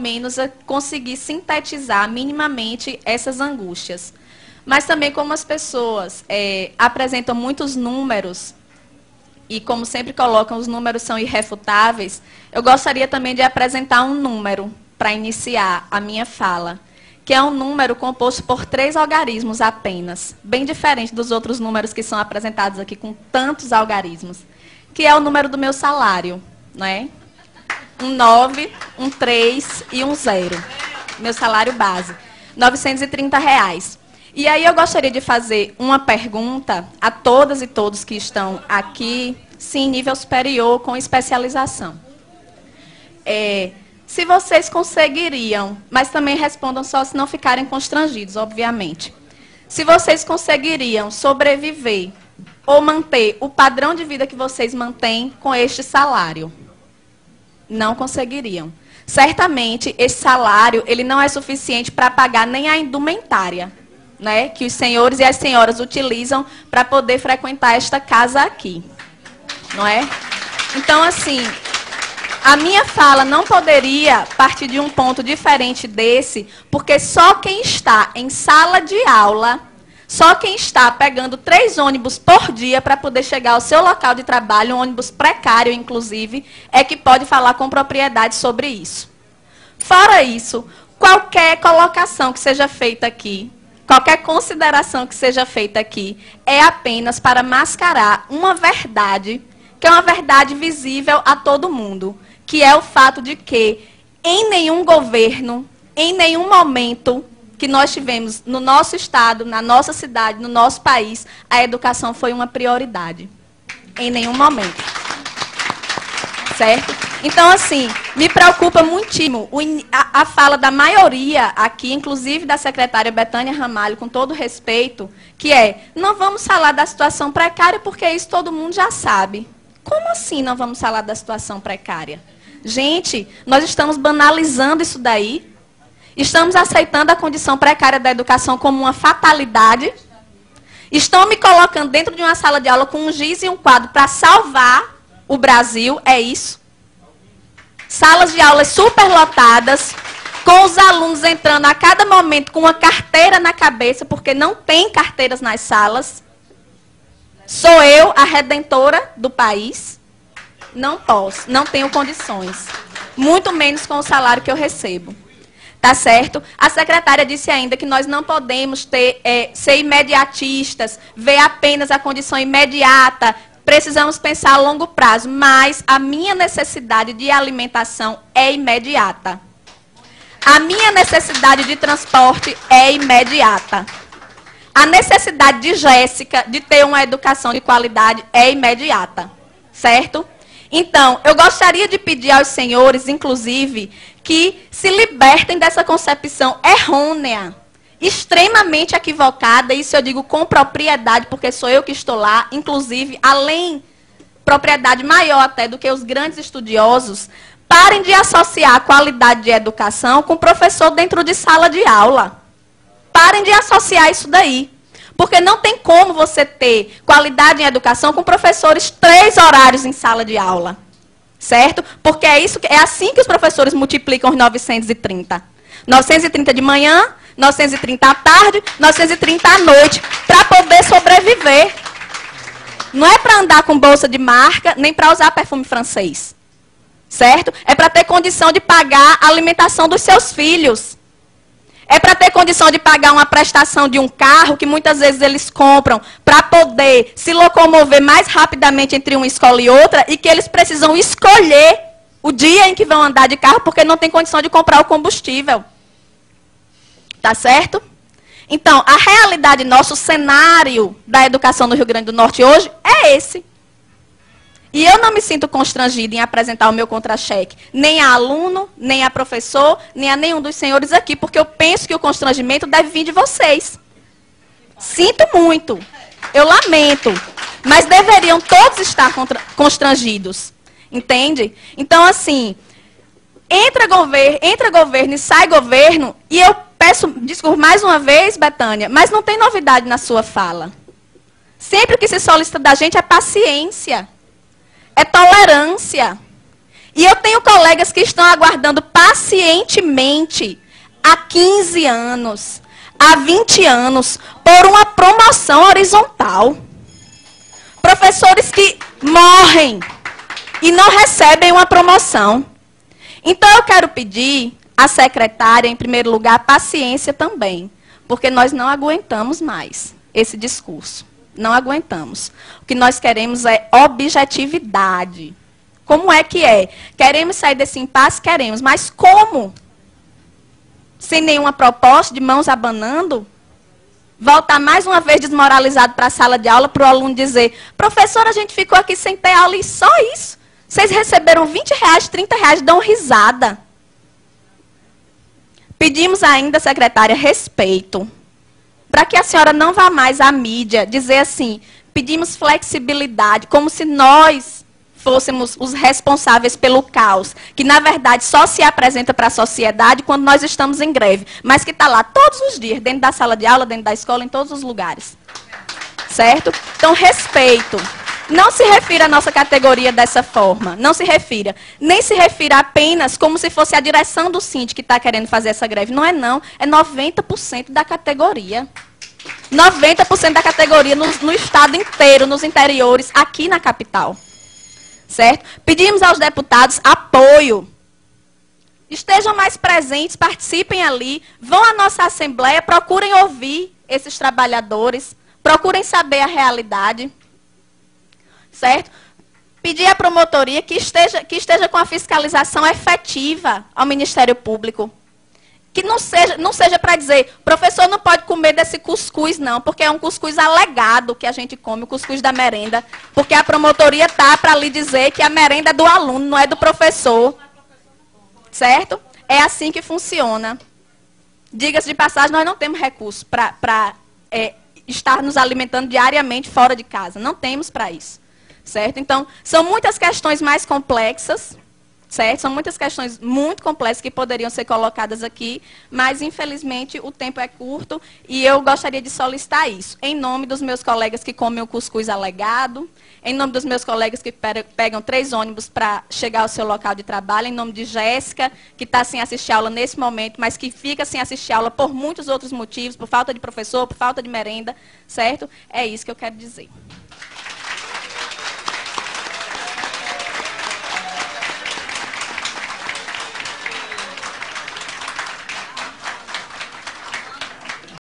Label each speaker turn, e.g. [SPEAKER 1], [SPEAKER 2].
[SPEAKER 1] menos conseguir sintetizar minimamente essas angústias. Mas também como as pessoas apresentam muitos números, e como sempre colocam, os números são irrefutáveis, eu gostaria também de apresentar um número para iniciar a minha fala, que é um número composto por 3 algarismos apenas, bem diferente dos outros números que são apresentados aqui com tantos algarismos, que é o número do meu salário, não é? Um 9, um 3 e um 0. Meu salário base, R$ 930. E aí eu gostaria de fazer uma pergunta a todas e todos que estão aqui, sim, nível superior, com especialização. Se vocês conseguiriam, mas também respondam só se não ficarem constrangidos, obviamente. Se vocês conseguiriam sobreviver ou manter o padrão de vida que vocês mantêm com este salário? Não conseguiriam. Certamente, esse salário ele não é suficiente para pagar nem a indumentária, né, que os senhores e as senhoras utilizam para poder frequentar esta casa aqui. Não é? Então, assim, a minha fala não poderia partir de um ponto diferente desse, porque só quem está em sala de aula, só quem está pegando 3 ônibus por dia para poder chegar ao seu local de trabalho, um ônibus precário, inclusive, é que pode falar com propriedade sobre isso. Fora isso, qualquer colocação que seja feita aqui, qualquer consideração que seja feita aqui, é apenas para mascarar uma verdade, que é uma verdade visível a todo mundo, que é o fato de que, em nenhum governo, em nenhum momento que nós tivemos no nosso estado, na nossa cidade, no nosso país, a educação foi uma prioridade. Em nenhum momento. Certo? Então, assim, me preocupa muitíssimo a fala da maioria aqui, inclusive da secretária Betânia Ramalho, com todo respeito, que é, não vamos falar da situação precária porque isso todo mundo já sabe. Como assim não vamos falar da situação precária? Gente, nós estamos banalizando isso daí. Estamos aceitando a condição precária da educação como uma fatalidade. Estão me colocando dentro de uma sala de aula com um giz e um quadro para salvar o Brasil, é isso. Salas de aulas superlotadas, com os alunos entrando a cada momento com uma carteira na cabeça, porque não tem carteiras nas salas. Sou eu a redentora do país? Não posso, não tenho condições. Muito menos com o salário que eu recebo. Tá certo? A secretária disse ainda que nós não podemos ser imediatistas, ver apenas a condição imediata, precisamos pensar a longo prazo, mas a minha necessidade de alimentação é imediata. A minha necessidade de transporte é imediata. A necessidade de Jéssica de ter uma educação de qualidade é imediata. Certo? Então, eu gostaria de pedir aos senhores, inclusive, que se libertem dessa concepção errônea, extremamente equivocada, isso eu digo com propriedade, porque sou eu que estou lá, inclusive, além, propriedade maior até do que os grandes estudiosos, parem de associar a qualidade de educação com professor dentro de sala de aula. Parem de associar isso daí. Porque não tem como você ter qualidade em educação com professores 3 horários em sala de aula. Certo? Porque é assim que os professores multiplicam os 930. 930 de manhã, 930 à tarde, 930 à noite, para poder sobreviver. Não é para andar com bolsa de marca, nem para usar perfume francês. Certo? É para ter condição de pagar a alimentação dos seus filhos. É para ter condição de pagar uma prestação de um carro, que muitas vezes eles compram, para poder se locomover mais rapidamente entre uma escola e outra, e que eles precisam escolher o dia em que vão andar de carro, porque não tem condição de comprar o combustível. Tá certo? Então, a realidade nossa, o cenário da educação no Rio Grande do Norte hoje é esse. E eu não me sinto constrangida em apresentar o meu contra-cheque, nem a aluno, nem a professor, nem a nenhum dos senhores aqui, porque eu penso que o constrangimento deve vir de vocês. Sinto muito, eu lamento, mas deveriam todos estar constrangidos, entende? Então, assim, entra governo e sai governo, e eu peço desculpa mais uma vez, Betânia, mas não tem novidade na sua fala. Sempre que se solicita da gente é paciência. É tolerância. E eu tenho colegas que estão aguardando pacientemente há 15 anos, há 20 anos, por uma promoção horizontal. Professores que morrem e não recebem uma promoção. Então, eu quero pedir à secretária, em primeiro lugar, paciência também, porque nós não aguentamos mais esse discurso. Não aguentamos. O que nós queremos é objetividade. Como é que é? Queremos sair desse impasse? Queremos. Mas como? Sem nenhuma proposta, de mãos abanando? Voltar mais uma vez desmoralizado para a sala de aula, para o aluno dizer, professor, a gente ficou aqui sem ter aula e só isso. Vocês receberam R$20, R$30, dão risada. Pedimos ainda, secretária, respeito. Para que a senhora não vá mais à mídia dizer assim, pedimos flexibilidade, como se nós fôssemos os responsáveis pelo caos, que na verdade só se apresenta para a sociedade quando nós estamos em greve, mas que está lá todos os dias, dentro da sala de aula, dentro da escola, em todos os lugares. Certo? Então, respeito. Não se refira à nossa categoria dessa forma, não se refira. Nem se refira apenas como se fosse a direção do Síndico que está querendo fazer essa greve. Não é não, é 90% da categoria. 90% da categoria no estado inteiro, nos interiores, aqui na capital. Certo? Pedimos aos deputados apoio. Estejam mais presentes, participem ali, vão à nossa assembleia, procurem ouvir esses trabalhadores, procurem saber a realidade. Certo? Pedir à promotoria que esteja com a fiscalização efetiva ao Ministério Público. Que não seja para dizer, professor não pode comer desse cuscuz não, porque é um cuscuz alegado que a gente come, o cuscuz da merenda, porque a promotoria está para lhe dizer que a merenda é do aluno, não é do professor. Certo? É assim que funciona. Diga-se de passagem, nós não temos recursos para estar nos alimentando diariamente fora de casa. Não temos para isso. Certo? Então, são muitas questões mais complexas, certo? São muitas questões muito complexas que poderiam ser colocadas aqui, mas, infelizmente, o tempo é curto e eu gostaria de solicitar isso. Em nome dos meus colegas que comem o cuscuz alegado, em nome dos meus colegas que pegam 3 ônibus para chegar ao seu local de trabalho, em nome de Jéssica, que está sem assistir aula nesse momento, mas que fica sem assistir aula por muitos outros motivos, por falta de professor, por falta de merenda, certo? É isso que eu quero dizer.